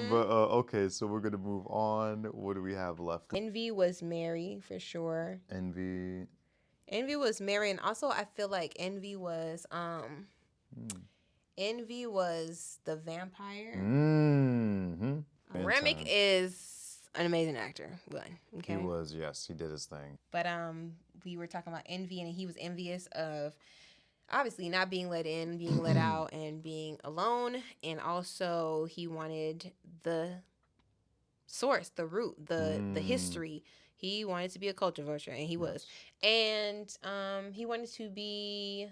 But okay, so we're gonna move on. What do we have left? Envy was Mary for sure. Envy. Envy was Mary, and also I feel like Envy was the vampire. Mm-hmm. Remick is an amazing actor. One, okay. He was, yes, he did his thing. But we were talking about envy, and he was envious of obviously not being let in, being let out, and being alone. And also he wanted the source, the root, the history. He wanted to be a culture vulture, and he was. And he wanted to be,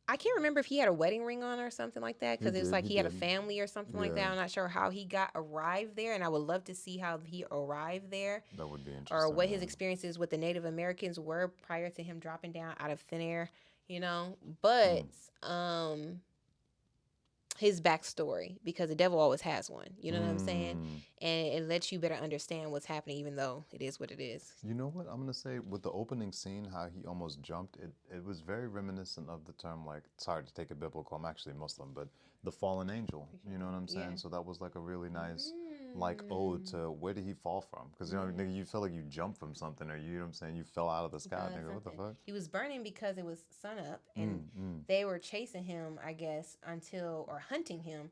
I can't remember if he had a wedding ring on or something like that, because it was like he had a family or something like that. I'm not sure how he arrived there, and I would love to see how he arrived there. That would be interesting. Or what his experiences with the Native Americans were prior to him dropping down out of thin air, you know. But his backstory, because the devil always has one, you know what I'm saying? And it lets you better understand what's happening, even though it is what it is. You know what I'm gonna say with the opening scene, how he almost jumped, it was very reminiscent of the term, like, sorry to take it biblical, I'm actually Muslim, but the fallen angel, you know what I'm saying? So that was like a really nice like ode to where did he fall from, because you know, nigga, you feel like you jumped from something, or you know what I'm saying, you fell out of the sky, nigga. What the fuck? He was burning because it was sun up, and they were chasing him, I guess, or hunting him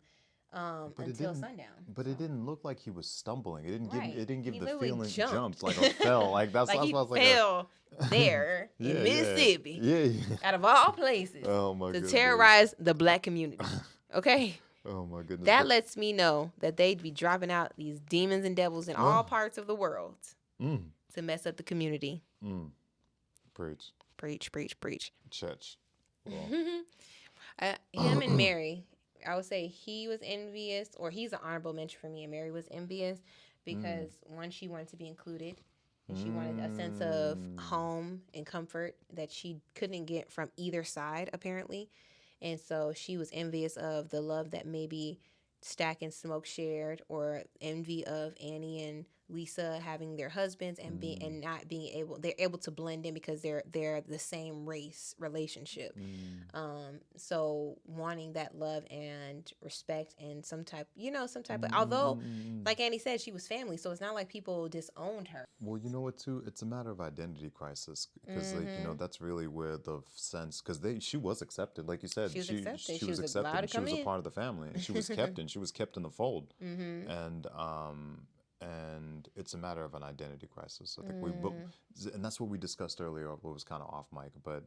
until sundown. But it didn't look like he was stumbling. It didn't Right. give. It didn't give He the literally feeling jumped. like or fell. Like that's like what he I was like. fell there in Mississippi, Yeah. out of all places, Oh my to goodness. terrorize the black community. Okay. Oh my goodness. That lets me know that they'd be dropping out these demons and devils in all parts of the world to mess up the community. Preach. Preach, preach, preach. Church. Well. Him and Mary, I would say he was envious, or he's an honorable mention for me, and Mary was envious because one, she wanted to be included, and she wanted a sense of home and comfort that she couldn't get from either side, apparently. And so she was envious of the love that maybe Stack and Smoke shared, or envy of Annie and Lisa having their husbands and not being able, they're able to blend in because they're the same race relationship. So wanting that love and respect and some type of, although like Annie said, she was family, so it's not like people disowned her. Well, you know what too? It's a matter of identity crisis, because like, you know, that's really where the sense, because she was accepted, like you said, She was accepted. She was accepted. allowed to She come was a in. part of the family, and she was kept, and she was kept in the fold. And it's a matter of an identity crisis. I think and that's what we discussed earlier. What was kind of off mic, but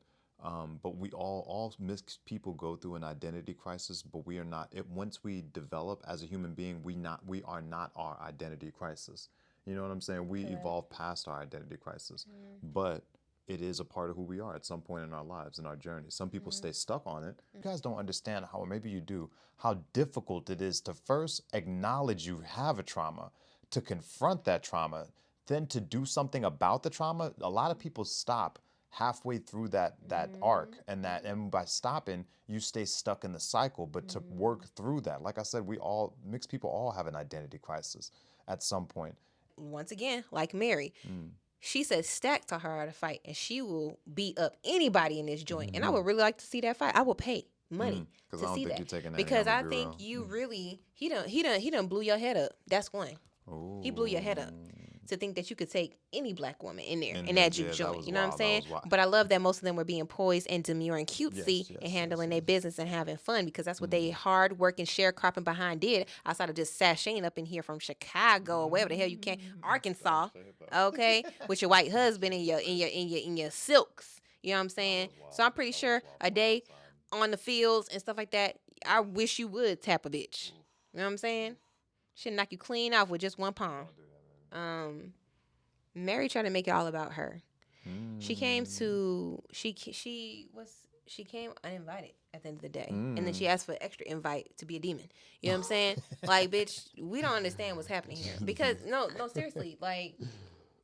we all mixed people go through an identity crisis. But we are not. Once we develop as a human being, we are not our identity crisis. You know what I'm saying? We evolve past our identity crisis, but it is a part of who we are at some point in our lives, in our journey. Some people stay stuck on it. You guys don't understand how, or maybe you do, how difficult it is to first acknowledge you have a trauma, to confront that trauma, then to do something about the trauma. A lot of people stop halfway through that arc, and by stopping, you stay stuck in the cycle. But to work through that, like I said, mixed people all have an identity crisis at some point. Once again, like Mary, she said Stack taught her how to fight, and she will beat up anybody in this joint. And I would really like to see that fight. I will pay money to see that, because I think you really he done blew your head up. That's one. Ooh. He blew your head up to think that you could take any black woman in there in that juke joint. You know what I'm saying? But I love that most of them were being poised and demure and cutesy and handling their business and having fun, because that's what they hard working, sharecropping behind did, outside of just sashaying up in here from Chicago or wherever the hell you can, Arkansas, okay, with your white husband and your silks. You know what I'm saying? So I'm pretty sure a day on the fields and stuff like that, I wish you would tap a bitch. You know what I'm saying? She'll knock you clean off with just one palm. Mary tried to make it all about her. She came uninvited at the end of the day. And then she asked for an extra invite to be a demon. You know what I'm saying? Like, bitch, we don't understand what's happening here. Because, no, seriously, like,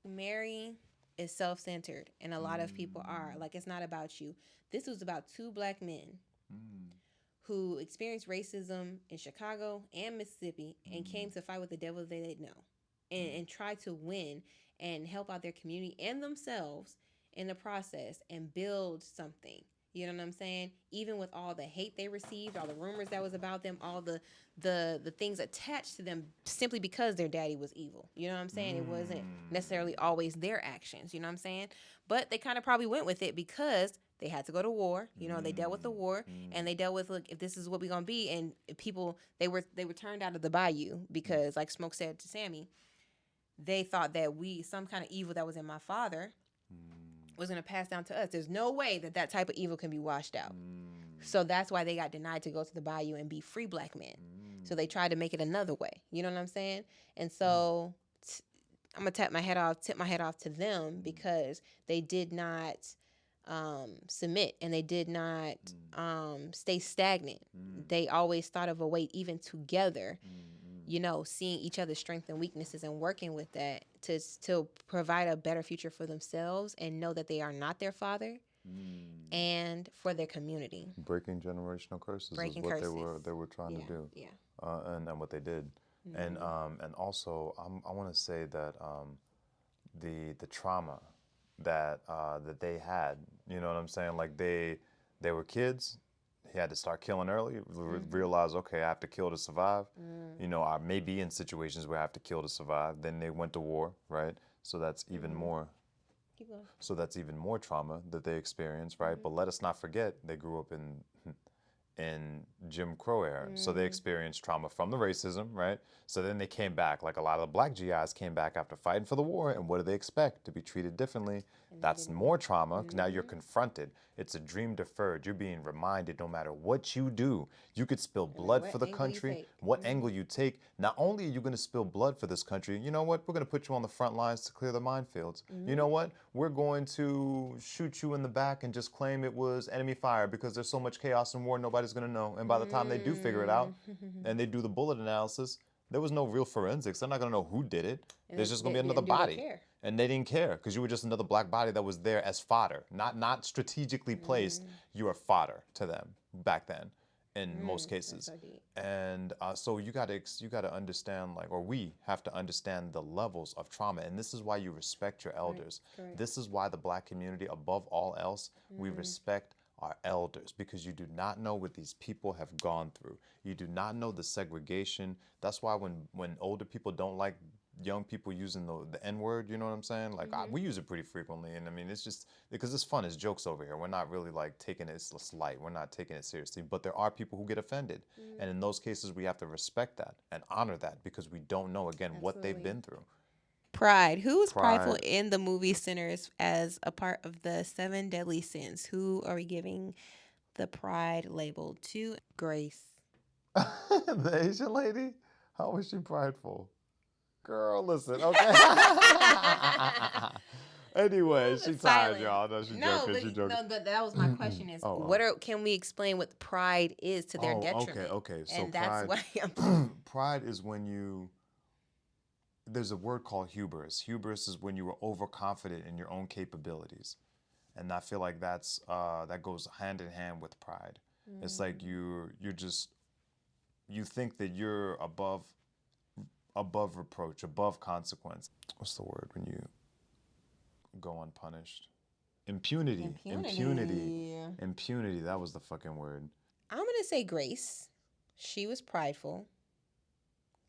Mary is self-centered, and a lot of people are. Like, it's not about you. This was about two black men who experienced racism in Chicago and Mississippi and came to fight with the devil they didn't know, and try to win and help out their community and themselves in the process and build something. You know what I'm saying? Even with all the hate they received, all the rumors that was about them, all the things attached to them simply because their daddy was evil. You know what I'm saying? It wasn't necessarily always their actions. You know what I'm saying? But they kind of probably went with it because they had to go to war. You know, they dealt with the war, and they dealt with, look, if this is what we're gonna be, and people they were turned out of the bayou because, like Smoke said to Sammy, they thought that some kind of evil that was in my father was going to pass down to us. There's no way that type of evil can be washed out. So that's why they got denied to go to the bayou and be free black men. So they tried to make it another way. You know what I'm saying? And so I'm going to tip my head off to them because they did not submit, and they did not stay stagnant. They always thought of a way, even together, you know, seeing each other's strengths and weaknesses and working with that to provide a better future for themselves and know that they are not their father, and for their community. Breaking generational curses is what they were trying to do. Yeah. And what they did. And also I want to say that the trauma that they had, you know what I'm saying? Like they were kids. He had to start killing early, realize, okay, I have to kill to survive. You know, I may be in situations where I have to kill to survive. Then they went to war, right? So that's even more. So that's even more trauma that they experienced, right? But let us not forget, they grew up in Jim Crow era. So they experienced trauma from the racism, right? So then they came back, like a lot of the black GIs came back after fighting for the war, and what do they expect? To be treated differently. That's more trauma, because now you're confronted. It's a dream deferred. You're being reminded no matter what you do, you could spill blood for the country, what angle you take. Not only are you going to spill blood for this country, you know what? We're going to put you on the front lines to clear the minefields. You know what? We're going to shoot you in the back and just claim it was enemy fire because there's so much chaos and war, nobody's going to know. And by the time they do figure it out and they do the bullet analysis, there was no real forensics. They're not going to know who did it. There's just going to be another body. And they didn't care because you were just another black body that was there as fodder, not strategically placed. You were fodder to them back then, in most cases. And so you got to understand, like, or we have to understand the levels of trauma. And this is why you respect your elders. This is why the black community, above all else, we respect our elders, because you do not know what these people have gone through. You do not know the segregation. That's why when older people don't like young people using the N-word, you know what I'm saying? Like, we use it pretty frequently. And I mean, it's just because it's fun. It's jokes over here. We're not really like taking it light. We're not taking it seriously. But there are people who get offended. And in those cases, we have to respect that and honor that because we don't know, again, what they've been through. Pride. Who was prideful in the movie Sinners as a part of the 7 deadly sins? Who are we giving the pride label to? Grace. The Asian lady? How was she prideful? Girl, listen, okay. Anyway, she tired, y'all. No, she's joking. No, but that was my question is, can we explain what pride is to their detriment? Okay. So and that's why pride is when there's a word called hubris. Hubris is when you are overconfident in your own capabilities. And I feel like that goes hand in hand with pride. It's like you think that you're above reproach, above consequence. What's the word when you go unpunished? Impunity. That was the fucking word. I'm going to say Grace. She was prideful.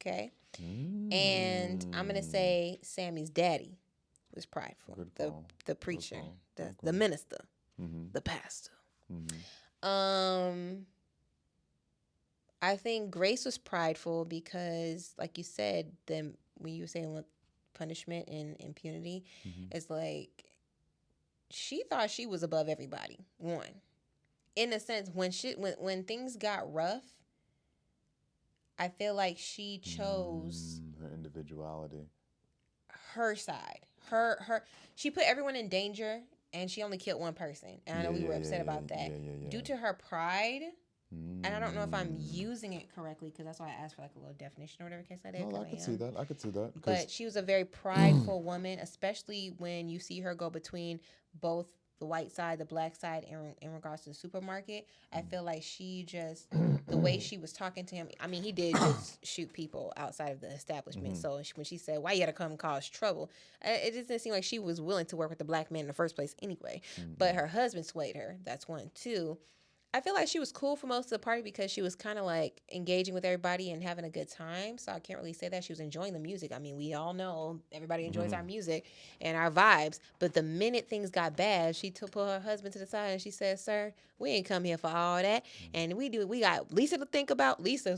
Okay. And I'm going to say Sammy's daddy was prideful. The preacher, the minister, the pastor. I think Grace was prideful because, like you said, when you were saying punishment and impunity, it's like she thought she was above everybody. One, in a sense, when things got rough, I feel like she chose her individuality, her side. She put everyone in danger, and she only killed one person. And I know we were upset about that due to her pride. And I don't know if I'm using it correctly because that's why I asked for like a little definition or whatever case I did. No, I could see that. But she was a very prideful woman, especially when you see her go between both the white side, the black side in regards to the supermarket. I feel like she just, the way she was talking to him, I mean, he did just shoot people outside of the establishment. So when she said, why you gotta come cause trouble, it just didn't seem like she was willing to work with the black man in the first place anyway. But her husband swayed her. That's one. Two, I feel like she was cool for most of the party because she was kind of like engaging with everybody and having a good time. So I can't really say that she was enjoying the music. I mean, we all know everybody enjoys our music and our vibes. But the minute things got bad, she took her husband to the side and she said, "Sir, we ain't come here for all that. And we got Lisa to think about." Lisa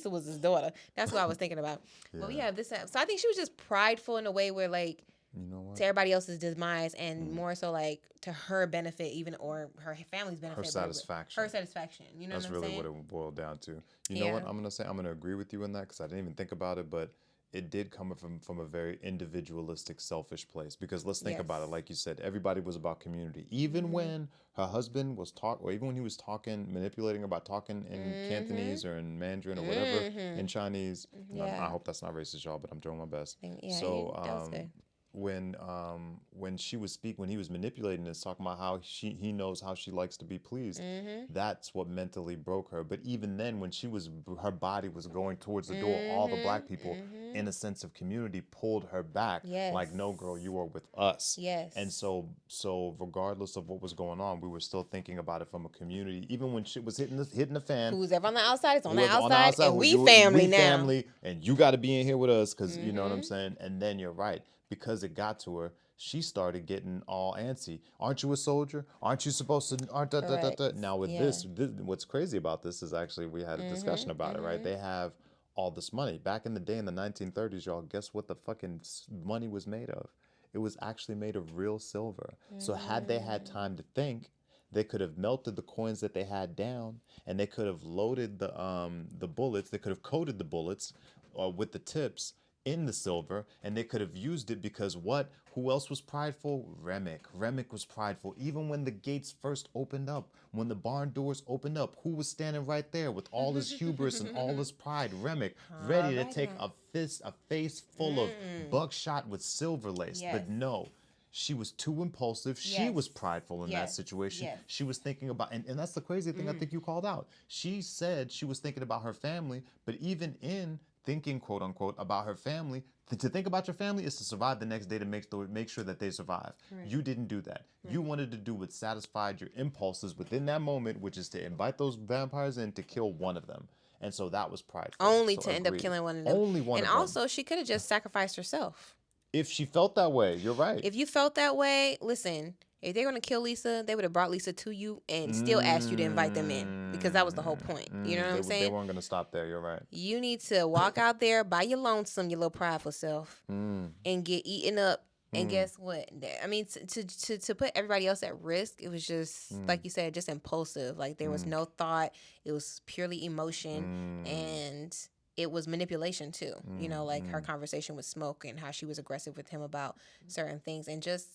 was his daughter. That's what I was thinking about. But we have this. So I think she was just prideful in a way where like, You know what? to everybody else's demise and more so like to her benefit even or her family's benefit. Her satisfaction. Her satisfaction. You know That's what I'm really saying? what it boiled down to. You know what I'm going to say? I'm going to agree with you in that because I didn't even think about it, but it did come from a very individualistic, selfish place. Because let's think about it. Like you said, everybody was about community. Even when her husband was or even when he was manipulating about talking in Cantonese or in Mandarin or whatever, in Chinese. I hope that's not racist, y'all, but I'm doing my best. So, that was good. when he was manipulating this, talking about how he knows how she likes to be pleased, that's what mentally broke her. But even then, when her body was going towards the door, all the black people in a sense of community pulled her back. Like, no, girl, you are with us. And so regardless of what was going on, we were still thinking about it from a community. Even when shit was hitting the fan, Who's ever on the outside is on the outside, and we family, and you got to be in here with us because you know what I'm saying. And then you're right. Because it got to her, she started getting all antsy. Aren't you a soldier? Aren't you supposed to? Now with this, what's crazy about this is actually we had a discussion about it, right? They have all this money. Back in the day in the 1930s, y'all, guess what the fucking money was made of? It was actually made of real silver. So had they had time to think, they could have melted the coins that they had down, and they could have loaded the bullets. They could have coated the bullets with the tips in the silver, and they could have used it because who else was prideful? Remick was prideful. Even when the gates first opened up, when the barn doors opened up, who was standing right there with all his hubris and all his pride? Remick, ready to take a face full of buckshot with silver lace. But no, she was too impulsive. She was prideful in that situation. She was thinking about, and that's the crazy thing I think you called out. She said she was thinking about her family, but even in thinking, quote unquote, about her family, to think about your family is to survive the next day, to make sure that they survive. You didn't do that. You wanted to do what satisfied your impulses within that moment, which is to invite those vampires in to kill one of them. And so that was prideful. Only to end up killing one of them. Only one of them. And also, she could have just sacrificed herself. If she felt that way, you're right. If you felt that way, listen, if they're going to kill Lisa, they would have brought Lisa to you and still asked you to invite them in because that was the whole point. You know what I'm saying? They weren't going to stop there. You're right. You need to walk out there by your lonesome, your little prideful self, and get eaten up. And guess what? I mean, to put everybody else at risk, it was just, like you said, just impulsive. Like, there was no thought. It was purely emotion. And it was manipulation, too. You know, like her conversation with Smoke and how she was aggressive with him about certain things. And just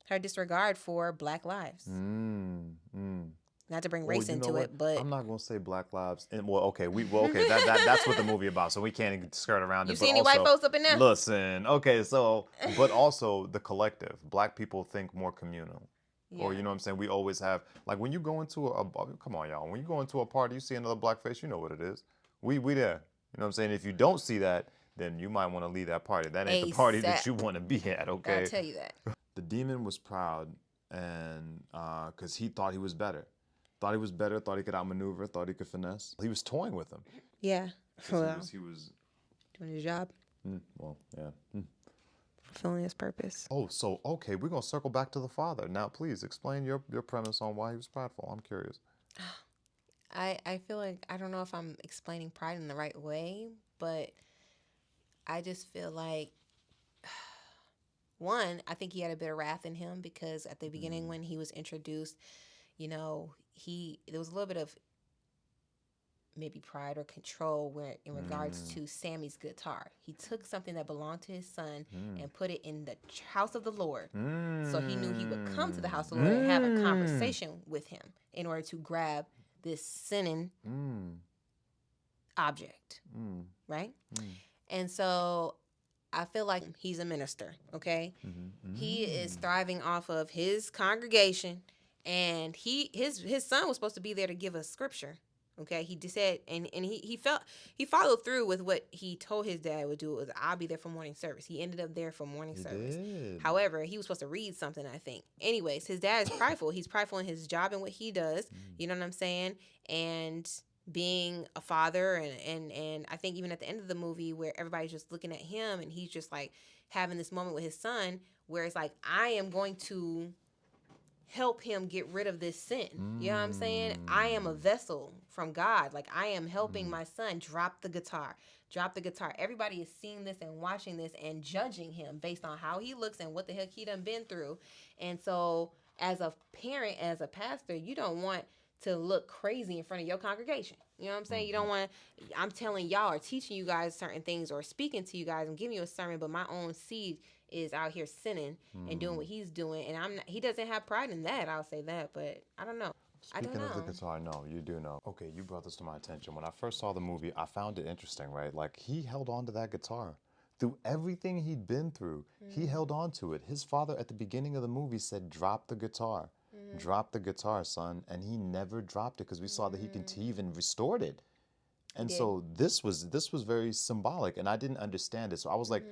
her disregard for Black lives. Not to bring race into it, but I'm not gonna say Black lives. And okay, that's what the movie about. So we can't skirt around it. You see any white folks up in there? Listen, okay, so but also the collective. Black people think more communal. Or you know what I'm saying? We always have, like, when you go into come on, y'all. When you go into a party, you see another black face, you know what it is. We there. You know what I'm saying? If you don't see that, then you might want to leave that party. That ain't the party that you want to be at. Okay. I'll tell you that. The demon was proud, and because he thought he was better. Thought he was better, thought he could outmaneuver, thought he could finesse. He was toying with him. Yeah. Well, he was doing his job. Well, yeah. Fulfilling his purpose. Oh, so, okay, we're going to circle back to the father. Now, please, explain your premise on why he was prideful. I'm curious. I feel like, I don't know if I'm explaining pride in the right way, but I just feel like, one, I think he had a bit of wrath in him because at the beginning when he was introduced, you know, there was a little bit of maybe pride or control where in regards to Sammy's guitar. He took something that belonged to his son and put it in the house of the Lord. So he knew he would come to the house of the Lord and have a conversation with him in order to grab this sinning object. Right? And so I feel like he's a minister, okay? He is thriving off of his congregation and his son was supposed to be there to give us scripture. Okay, he just said, and he followed through with what he told his dad would do. It was, I'll be there for morning service. He ended up there for morning He service. did. However, he was supposed to read something, I think. Anyways, his dad is prideful. He's prideful in his job and what he does. You know what I'm saying? And being a father, and I think even at the end of the movie where everybody's just looking at him and he's just like having this moment with his son where it's like, I am going to help him get rid of this sin. You know what I'm saying? I am a vessel from God. Like, I am helping my son drop the guitar. Drop the guitar. Everybody is seeing this and watching this and judging him based on how he looks and what the heck he done been through. And so as a parent, as a pastor, you don't want to look crazy in front of your congregation. You know what I'm saying? You don't want to, I'm telling y'all or teaching you guys certain things or speaking to you guys and giving you a sermon, but my own seed is out here sinning and doing what he's doing, and he doesn't have pride in that. I'll say that, but I don't know. Speaking of the guitar, no, you do know. Okay, you brought this to my attention. When I first saw the movie, I found it interesting, right? Like, he held on to that guitar. Through everything he'd been through, he held on to it. His father at the beginning of the movie said, drop the guitar. Drop the guitar, son. And he never dropped it because we saw that he even restored it. And so this was very symbolic, and I didn't understand it. So I was like,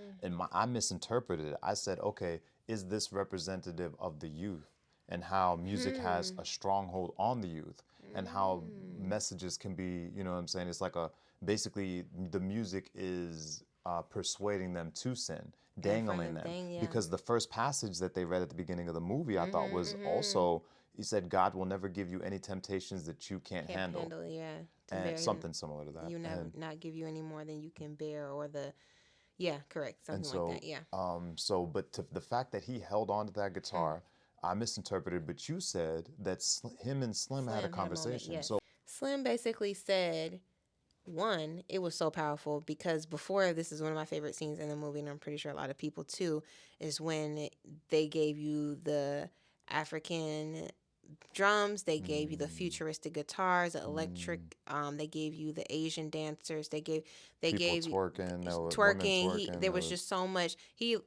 I misinterpreted it. I said, okay, is this representative of the youth and how music has a stronghold on the youth and how messages can be, you know what I'm saying? It's like basically the music is persuading them to sin, dangling them. Because the first passage that they read at the beginning of the movie, I thought was also, he said, God will never give you any temptations that you can't handle. And something similar to that. You never not give you any more than you can bear, or correct, something like that. Yeah. But the fact that he held on to that guitar, I misinterpreted. But you said that him and Slim had a conversation. Yes. So Slim basically said, one, it was so powerful because before, this is one of my favorite scenes in the movie, and I'm pretty sure a lot of people too, is when they gave you the African drums, they gave you the futuristic guitars, the electric, they gave you the Asian dancers, they gave you twerking. There was just so much. He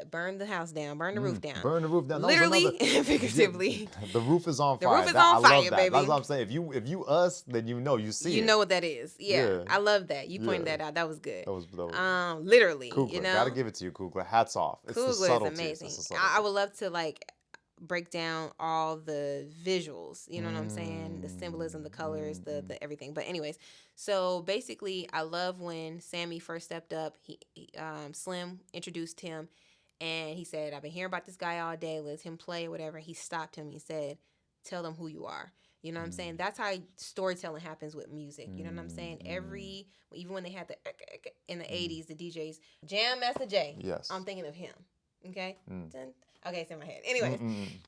burned the house down, burned the roof down. Burn the roof down. Literally and figuratively. The roof is on fire. The roof is on fire, I love that. baby. That's what I'm saying. If you us, then you know, you see you it. know what that is. Yeah. I love that. You pointed that out. That was good. That was literally. Kugler. You know? Gotta give it to you, Kugler. Hats off. It's Kugler the subtlety. is amazing. I would love to break down all the visuals, you know what I'm saying? The symbolism, the colors, the everything. But anyways, so basically I love when Sammy first stepped up, Slim introduced him and he said, I've been hearing about this guy all day, let him play or whatever. He stopped him. He said, tell them who you are. You know what I'm saying? That's how storytelling happens with music. You know what I'm saying? Even when they had in the 80s, the DJs, Jam Master Jay. Yes. I'm thinking of him. Okay? Okay, it's in my head. Anyways,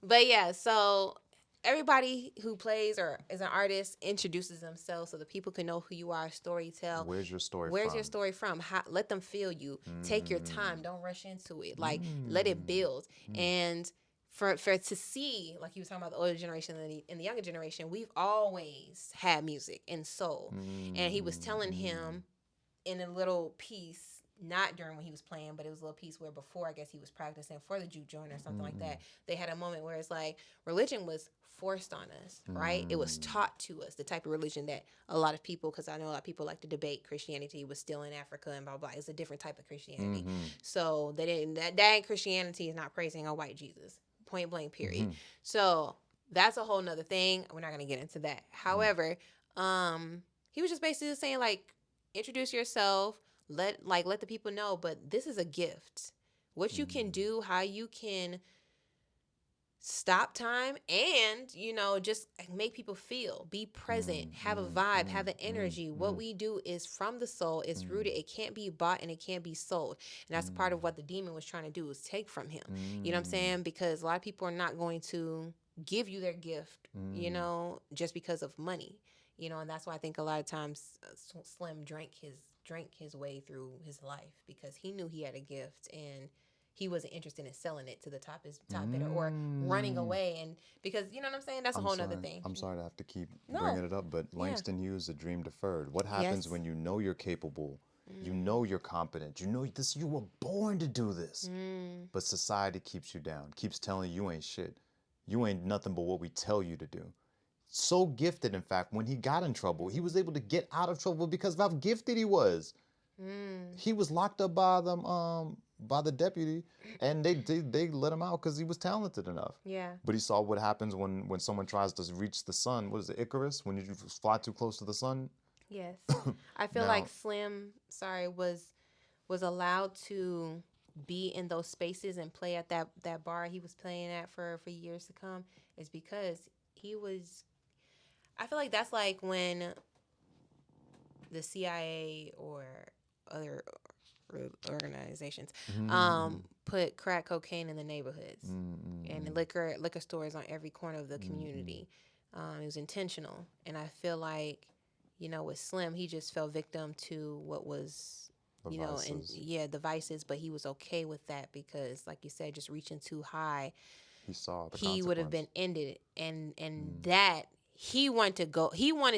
but yeah, so everybody who plays or is an artist introduces themselves so that people can know who you are, storytell. Where's your story Where's your story from? Let them feel you. Take your time. Don't rush into it. Like, let it build. And for to see, like you were talking about the older generation and the younger generation, we've always had music and soul. And he was telling him in a little piece, not during when he was playing, but it was a little piece where before, I guess he was practicing for the juke joint or something like that. They had a moment where it's like religion was forced on us, right? It was taught to us, the type of religion that a lot of people, because I know a lot of people like to debate Christianity was still in Africa and blah, blah, blah. It's a different type of Christianity. So they didn't, that Christianity is not praising a white Jesus, point blank, period. So that's a whole nother thing. We're not going to get into that. However, he was just basically saying, like, introduce yourself, let the people know, but this is a gift. What you can do, how you can stop time and, just make people feel, be present, have a vibe, have an energy. What we do is from the soul. It's rooted. It can't be bought and it can't be sold. And that's part of what the demon was trying to do, is take from him. You know what I'm saying? Because a lot of people are not going to give you their gift, just because of money. And that's why I think a lot of times Slim drank his way through his life, because he knew he had a gift and he wasn't interested in selling it to the top bidder or running away. And because, you know what I'm saying? That's a whole nother thing. I'm sorry to have to keep bringing it up, but Langston Hughes, A Dream Deferred. What happens when you know you're capable, you know you're competent, you know this, you were born to do this, but society keeps you down, keeps telling you ain't shit. You ain't nothing but what we tell you to do. So gifted, in fact, when he got in trouble, he was able to get out of trouble because of how gifted he was. He was locked up by the deputy, and they let him out because he was talented enough. Yeah. But he saw what happens when someone tries to reach the sun. What is it, Icarus? When you fly too close to the sun. Yes. I feel Now- like Slim, was allowed to be in those spaces and play at that bar he was playing at for years to come is because he was. I feel like that's like when the CIA or other organizations put crack cocaine in the neighborhoods and liquor stores on every corner of the community. It was intentional, and I feel like, with Slim, he just fell victim to what was, The vices. the vices, but he was okay with that because, like you said, just reaching too high, He saw the he would have been consequence. ended, and that he wanted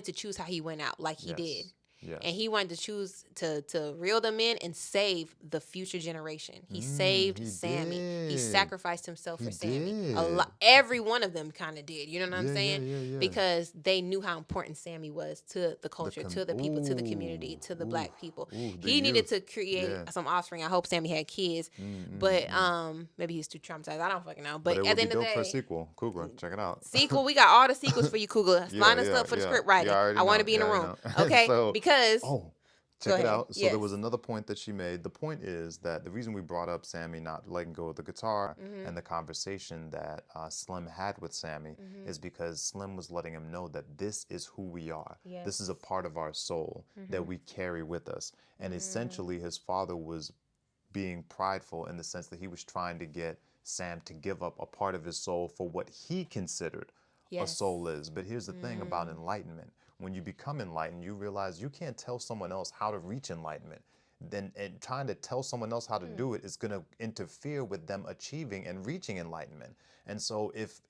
to choose how he went out, like he Yes. did. Yes. And he wanted to choose to reel them in and save the future generation. He saved he Sammy. He did. sacrificed himself He for Sammy. did. Every one of them kind of did. You know what I'm Yeah, saying? yeah. Because they knew how important Sammy was to the culture, to the people, to the community, to the black people. the He needed youth. to create Yeah. some offspring. I hope Sammy had kids, but maybe he's too traumatized. I don't fucking know. But it at would the be end of the dope for a day, sequel. Cougar, check it out. sequel, we got all the sequels for you, Cougar. Yeah, Line us up for the script writing. I want to be in the room. Okay? So, Because check it ahead. out. So Yes. there was another point that she made. The point is that the reason we brought up Sammy not letting go of the guitar and the conversation that Slim had with Sammy is because Slim was letting him know that this is who we are. Yes. This is a part of our soul that we carry with us. And essentially his father was being prideful in the sense that he was trying to get Sam to give up a part of his soul for what he considered a Yes. soul is. But here's the thing about enlightenment. When you become enlightened, you realize you can't tell someone else how to reach enlightenment. Then and trying to tell someone else how to do it is going to interfere with them achieving and reaching enlightenment. And so if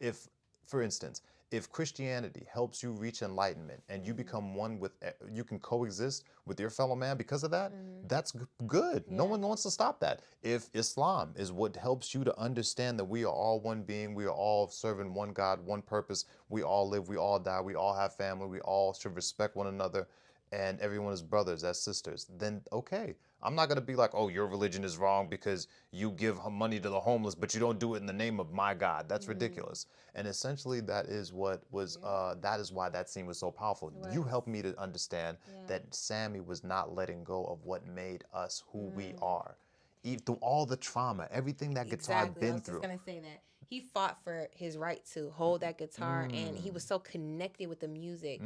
for instance, if Christianity helps you reach enlightenment and you become one with, you can coexist with your fellow man because of that, that's good. No one wants to stop that. If Islam is what helps you to understand that we are all one being, we are all serving one God, one purpose, we all live, we all die, we all have family, we all should respect one another, and everyone is brothers as sisters, then okay. I'm not going to be like, oh, your religion is wrong because you give money to the homeless, but you don't do it in the name of my God. That's ridiculous. And essentially, that is what was, that is why that scene was so powerful. You helped me to understand that Sammy was not letting go of what made us who we are. Through all the trauma, everything that guitar had been through. I was just going to say that. He fought for his right to hold that guitar, and he was so connected with the music.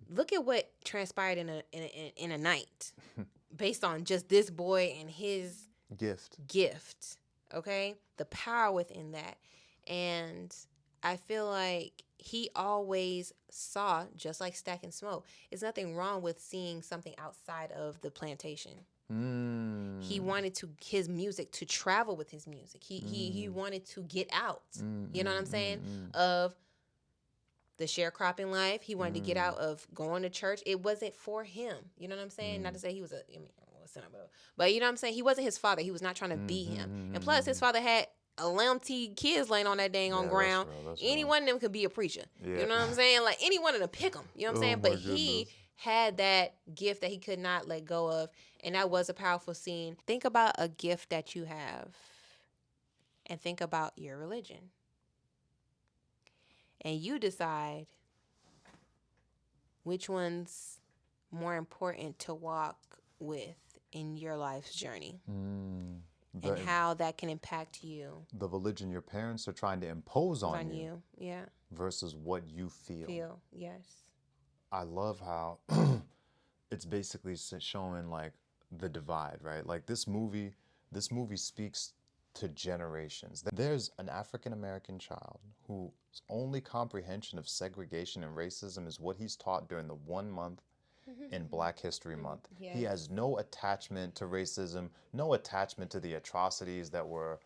Look at what transpired in a night based on just this boy and his gift. Okay? The power within that. And I feel like he always saw, just like Stack and Smoke, there's nothing wrong with seeing something outside of the plantation. He wanted his music to travel with his music. He wanted to get out. You know what I'm saying? Of the sharecropping life. He wanted to get out of going to church. It wasn't for him. You know what I'm saying? Not to say he was but you know what I'm saying? He wasn't his father. He was not trying to be him. And plus, his father had 11 kids laying on that dang on ground. Any one of them could be a preacher. You know what I'm saying? Like, any one of them, pick them. You know what I'm saying? But he had that gift that he could not let go of. And that was a powerful scene. Think about a gift that you have and think about your religion. And you decide which one's more important to walk with in your life's journey. And how that can impact you. The religion your parents are trying to impose on you. Yeah. Versus what you feel. Yes. I love how it's basically showing like the divide, right? Like this movie speaks to generations. There's an African American child whose only comprehension of segregation and racism is what he's taught during the 1 month in Black History Month. Yes. He has no attachment to racism, no attachment to the atrocities that were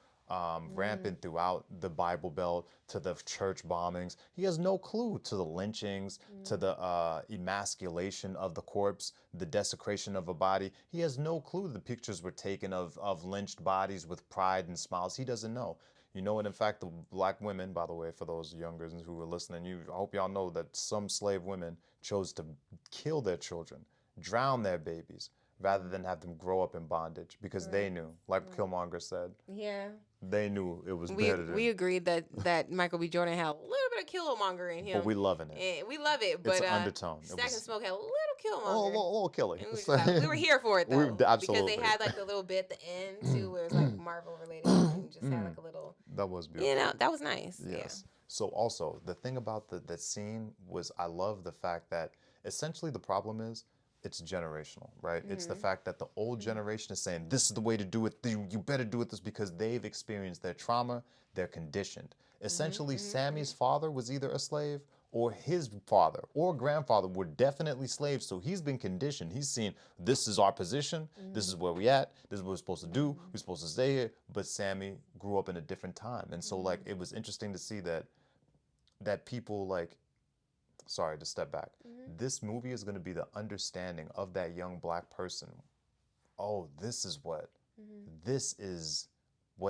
rampant throughout the Bible Belt, to the church bombings. He has no clue to the lynchings, to the emasculation of the corpse, the desecration of a body. He has no clue the pictures were taken of lynched bodies with pride and smiles. He doesn't know. You know, and in fact, the black women, by the way, for those youngers who are listening, I hope y'all know that some slave women chose to kill their children, drown their babies, rather than have them grow up in bondage because they Right. knew, like Right. Killmonger said, Yeah. they knew it was We better than. we agreed that Michael B. Jordan had a little bit of Killmonger in But him, we loving it. and we love it. It's But an undertone. It Stack and was Smoke had a little a Killmonger, little killing. and we were just like, we were here for it though, because they Absolutely. had like the little bit at the end too, where it was like Marvel related, and just had like a little, That was beautiful. that was nice. Yes. So also the thing about the scene was I love the fact that essentially the problem is it's generational, right? It's the fact that the old generation is saying this is the way to do it. You better do it this because they've experienced their trauma, they're conditioned. Essentially, Sammy's father was either a slave or his father or grandfather were definitely slaves. So he's been conditioned. He's seen this is our position. This is where we at. This is what we're supposed to do. We're supposed to stay here. But Sammy grew up in a different time. And so like it was interesting to see that people like, sorry to step back. This movie is going to be the understanding of that young black person. Oh, this is what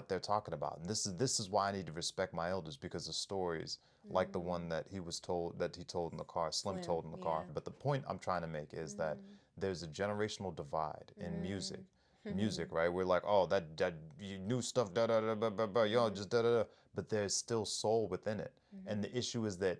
they're talking about. And this is why I need to respect my elders, because the stories like the one that he told in the car, Slim told in the car. But the point I'm trying to make is that there's a generational divide in music, right? We're like, oh, that you new stuff, da da da da da da, yo, just da da da. But there's still soul within it, and the issue is that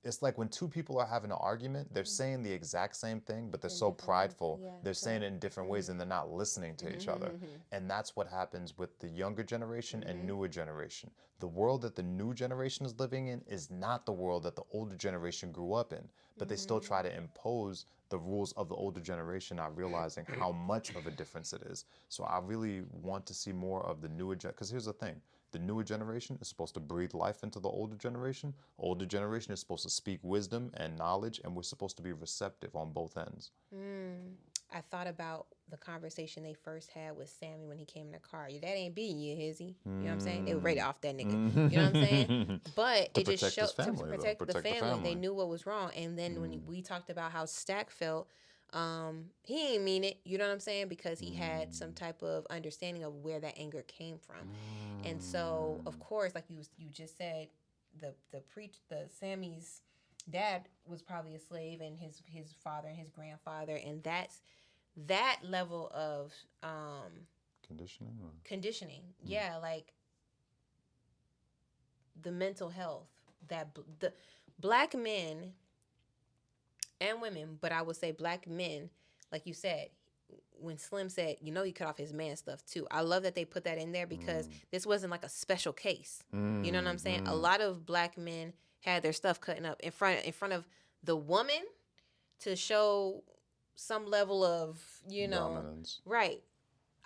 it's like when two people are having an argument, they're saying the exact same thing, but they're so prideful. They're saying it in different ways and they're not listening to each other. And that's what happens with the younger generation and newer generation. The world that the new generation is living in is not the world that the older generation grew up in, but they still try to impose the rules of the older generation, not realizing how much of a difference it is. So I really want to see more of the newer because here's the thing. The newer generation is supposed to breathe life into the older generation. Older generation is supposed to speak wisdom and knowledge, and we're supposed to be receptive on both ends. I thought about the conversation they first had with Sammy when he came in the car. Your dad ain't beating you, is he? You know what I'm saying? They were ready off that nigga. You know what I'm saying? But To it just protect his showed family, to though. protect the Protect the family. They family. knew what was wrong. And then when we talked about how Stack felt, he ain't mean it. You know what I'm saying? Because he had some type of understanding of where that anger came from. And so, of course, like you just said, the Sammy's dad was probably a slave, and his father and his grandfather, and that level of conditioning. Yeah, like the mental health that the black men and women, but I would say black men, like you said, when Slim said, he cut off his man stuff too. I love that they put that in there because this wasn't like a special case. You know what I'm saying? A lot of black men had their stuff cutting up in front of the woman to show some level of, dominance. Right.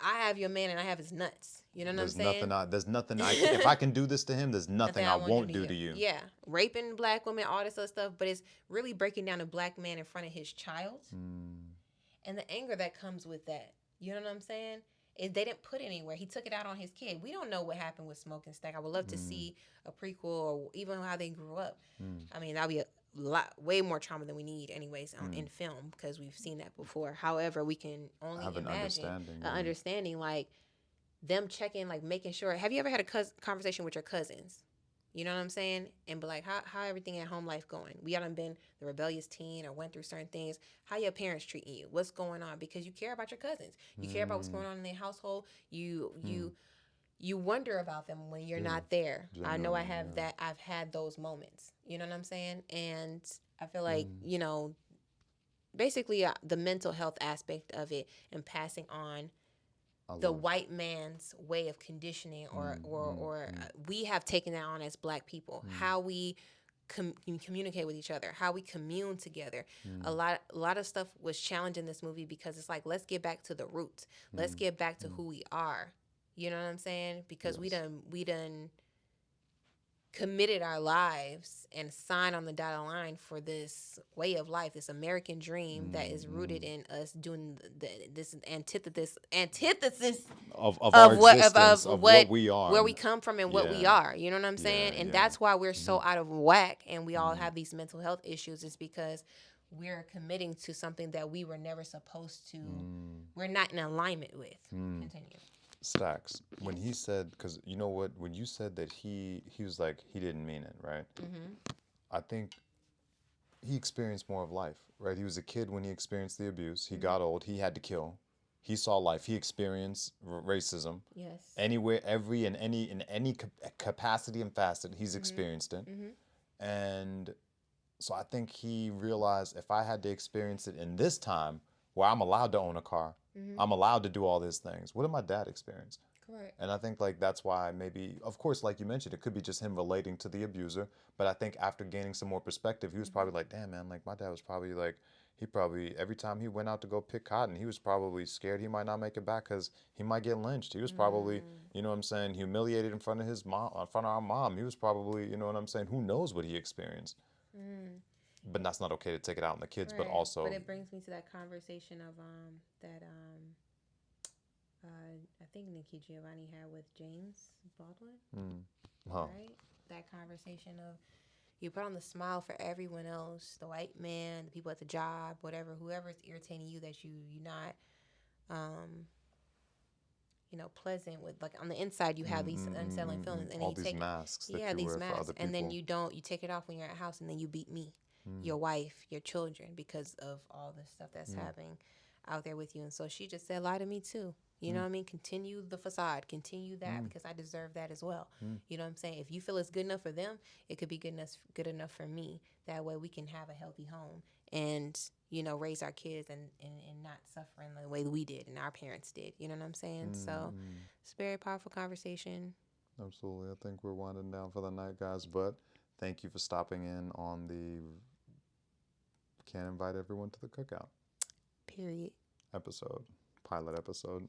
I have your man and I have his nuts. You know what I'm saying? There's nothing if I can do this to him, there's nothing I won't do to you. Yeah. Raping black women, all this other stuff, but it's really breaking down a black man in front of his child. And the anger that comes with that. You know what I'm saying? They didn't put it anywhere. He took it out on his kid. We don't know what happened with Smoke and Stack. I would love to see a prequel or even how they grew up. I mean, that'll be way more trauma than we need anyways in film, because we've seen that before. However, we can only have imagine an understanding, like them checking, like making sure. Have you ever had a conversation with your cousins? You know what I'm saying? And be like, how everything at home life going? We haven't been the rebellious teen or went through certain things. How your parents treating you? What's going on? Because you care about your cousins. You care about what's going on in their household. You wonder about them when you're not there. I know I have that. I've had those moments. You know what I'm saying? And I feel like, basically the mental health aspect of it and passing on the white man's way of conditioning or we have taken that on as black people, how we communicate with each other, how we commune together. A lot of stuff was challenged in this movie because it's like, let's get back to the roots. Let's get back to who we are. You know what I'm saying? Because we done committed our lives and signed on the dotted line for this way of life, this American dream that is rooted in us doing this antithesis of our existence, of what we are, where we come from and what we are. You know what I'm saying? And that's why we're so out of whack and we all have these mental health issues, is because we're committing to something that we were never supposed to. We're not in alignment with. Continue. Stacks, when he said, because you know what, when you said that he was like he didn't mean it, right? Mm-hmm. I think he experienced more of life, right? He was a kid when he experienced the abuse. He Mm-hmm. got old. He had to kill. He saw life. He experienced racism. Yes. Anywhere, every in any capacity and facet, he's Mm-hmm. experienced it. Mm-hmm. And so I think he realized if I had to experience it in this time where I'm allowed to own a car, Mm-hmm. I'm allowed to do all these things. What did my dad experience? Correct. And I think like that's why maybe, of course, like you mentioned, it could be just him relating to the abuser. But I think after gaining some more perspective, he was Mm-hmm. probably like, damn man, like my dad was probably like, he probably every time he went out to go pick cotton, he was probably scared he might not make it back because he might get lynched. He was probably, Mm. you know what I'm saying, humiliated in front of his mom, in front of our mom. He was probably, you know what I'm saying, who knows what he experienced. Mm. But that's not okay to take it out on the kids. But Right. But also, it brings me to that conversation of that I think Nikki Giovanni had with James Baldwin, mm, huh, right? That conversation of you put on the smile for everyone else, the white man, the people at the job, whatever, whoever is irritating you that you're not um pleasant with, like on the inside you have these unsettling feelings, and then all you these take masks that yeah, you these wear for masks, other and then people. you take it off when you're at house, and then you beat me, Mm, your wife, your children, because of all the stuff that's mm, happening out there with you. And so she just said, lie to me too. You know mm, what I mean? Continue the facade, continue that, mm, because I deserve that as well. mm, You know what I'm saying? If you feel it's good enough for them, it could be good enough for me. That way we can have a healthy home and raise our kids and not suffer in the way we did and our parents did. You know what I'm saying? So mm. it's a very powerful conversation. Absolutely. I think we're winding down for the night, guys. But thank you for stopping in on the Can't Invite Everyone to the Cookout Period. episode, pilot episode.